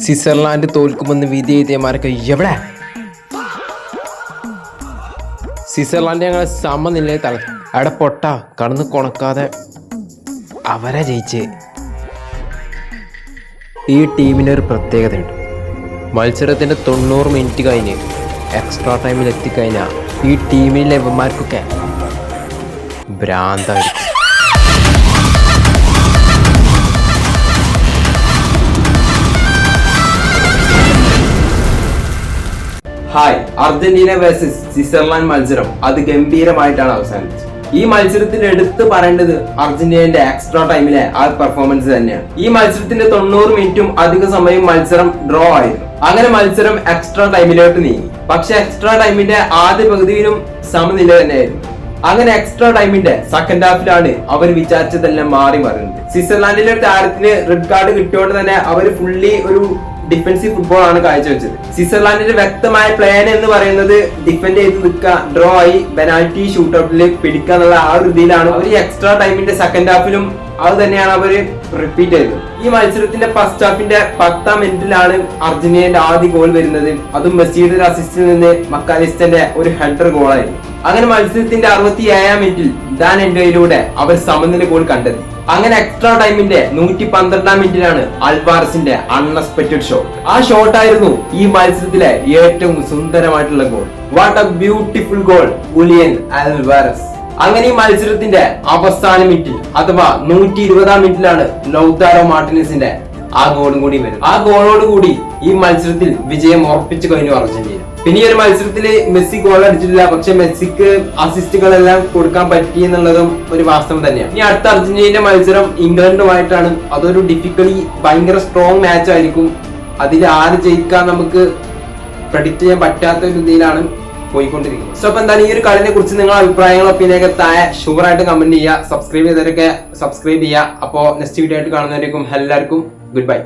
Switzerland തോൽക്കുമെന്ന് വിധി എഴുതിയമാരൊക്കെ എവിടെ? Switzerland ഞങ്ങളെ സമനിലയിൽ തള അവിടെ പൊട്ട കടന്ന് കൊണക്കാതെ അവരെ ജയിച്ച്. ഈ ടീമിനൊരു പ്രത്യേകതയുണ്ട്. മത്സരത്തിൻ്റെ 90 മിനിറ്റ് കഴിഞ്ഞ് എക്സ്ട്രാ ടൈമിൽ എത്തിക്കഴിഞ്ഞാൽ ഈ ടീമിലെ ഇവന്മാർക്കൊക്കെ ഭ്രാന്തായിരിക്കും. ഹായ്, അർജന്റീന വേഴ്സസ് സ്വിറ്റ്സർലാൻഡ് മത്സരം അതിഗംഭീരമായിട്ടാണ് അവസാനിച്ചത്. ഈ മത്സരത്തിൽ എടുത്തു പറയേണ്ടത് അർജന്റീനയുടെ എക്സ്ട്രാ ടൈമിലെ ആ പെർഫോമൻസ് തന്നെയാണ്. ഈ മത്സരത്തിന്റെ 90 മിനിറ്റും അധിക സമയം മത്സരം ഡ്രോ ആയിരുന്നു. അങ്ങനെ മത്സരം എക്സ്ട്രാ ടൈമിലോട്ട് നീങ്ങി. പക്ഷെ എക്സ്ട്രാ ടൈമിന്റെ ആദ്യ പകുതിയിലും സമനില തന്നെയായിരുന്നു. അങ്ങനെ എക്സ്ട്രാ ടൈമിന്റെ സെക്കൻഡ് ഹാഫിലാണ് അവർ വിചാരിച്ചതെല്ലാം മാറി മറിയുന്നത്. സ്വിറ്റ്സർലാൻഡിലെ താരത്തിന് റെഡ് കാർഡ് കിട്ടിയോണ്ട് തന്നെ അവർ ഫുള്ളി ഒരു ഡിഫൻസീവ് ഫുട്ബോൾ ആണ് കാഴ്ചവെച്ചത്. സ്വിറ്റ്സർലാൻഡിന്റെ വ്യക്തമായ പ്ലാൻ എന്ന് പറയുന്നത് ഡിഫെൻഡ് ചെയ്ത് നിൽക്കുക, ഡ്രോ ആയി പെനാൽറ്റി ഷൂട്ടൌട്ടിൽ പിടിക്കുക എന്നുള്ള ആ ഒരു രീതിയിലാണ് അവർ എക്സ്ട്രാ ടൈമിന്റെ സെക്കൻഡ് ഹാഫിലും അത് തന്നെയാണ് അവര് റിപ്പീറ്റ് ചെയ്തത്. ഈ മത്സരത്തിന്റെ ഫസ്റ്റ് ഹാഫിന്റെ 10ാം മിനിറ്റിലാണ് അർജന്റീനയുടെ ആദ്യ ഗോൾ വരുന്നത്. അതും മെസ്സിയുടെ അസിസ്റ്റിൽ നിന്ന് മക്കാലിസ്റ്റന്റെ ഒരു ഹെഡർ ഗോളായിരുന്നു. അങ്ങനെ മത്സരത്തിന്റെ 67ാം മിനിറ്റിൽ ഡാൻ എൻഡോയിലൂടെ അവർ സമനില ഗോൾ കണ്ടെത്തി. അങ്ങനെ എക്സ്ട്രാ ടൈമിന്റെ 112ാം മിനിറ്റിലാണ് അൽവാരസിന്റെ അൺഎക്സ്പെക്ടഡ് ഷോട്ട്. ആ ഷോട്ടായിരുന്നു ഈ മത്സരത്തിലെ ഏറ്റവും സുന്ദരമായിട്ടുള്ള goal. What a beautiful goal, Julian Alvarez. അങ്ങനെ ഈ മത്സരത്തിന്റെ അവസാന മിനിറ്റിൽ അഥവാ 120ാം മിനിറ്റിലാണ് ലൗതാരോ മാർട്ടിനസിന്റെ ആ ഗോളും കൂടി വരുന്നത്. ആ ഗോളോട് കൂടി ഈ മത്സരത്തിൽ വിജയം ഉറപ്പിച്ചു കഴിഞ്ഞു അർജന്റീന. പിന്നെ ഈ ഒരു മത്സരത്തിൽ മെസ്സി ഗോൾ അടിച്ചിട്ടില്ല, പക്ഷെ മെസ്സിക്ക് അസിസ്റ്റുകളെല്ലാം കൊടുക്കാൻ പറ്റി എന്നുള്ളതും ഒരു വാസ്തവം തന്നെയാണ്. ഇനി അടുത്ത അർജന്റീനയുടെ മത്സരം ഇംഗ്ലണ്ടുമായിട്ടാണ്. അതൊരു ഡിഫിക്കലി ഭയങ്കര സ്ട്രോങ് മാച്ച് ആയിരിക്കും. അതിൽ ആര് ജയിക്കാൻ നമുക്ക് പ്രഡിക്റ്റ് ചെയ്യാൻ പറ്റാത്ത ഒരു രീതിയിലാണ് പോയിക്കൊണ്ടിരിക്കുന്നത്. സോ അപ്പൊ എന്താണ് ഈ ഒരു കളിനെ കുറിച്ച് നിങ്ങളുടെ അഭിപ്രായങ്ങളോ ഒപ്പീനിയൊക്കെ താഴെ ഷുവറായിട്ട് കമന്റ് ചെയ്യുക. സബ്സ്ക്രൈബ് ചെയ്തവരൊക്കെ സബ്സ്ക്രൈബ് ചെയ്യുക. അപ്പോൾ നെക്സ്റ്റ് വീഡിയോ ആയിട്ട് കാണുന്നവരേക്കും എല്ലാവർക്കും ഗുഡ് ബൈ.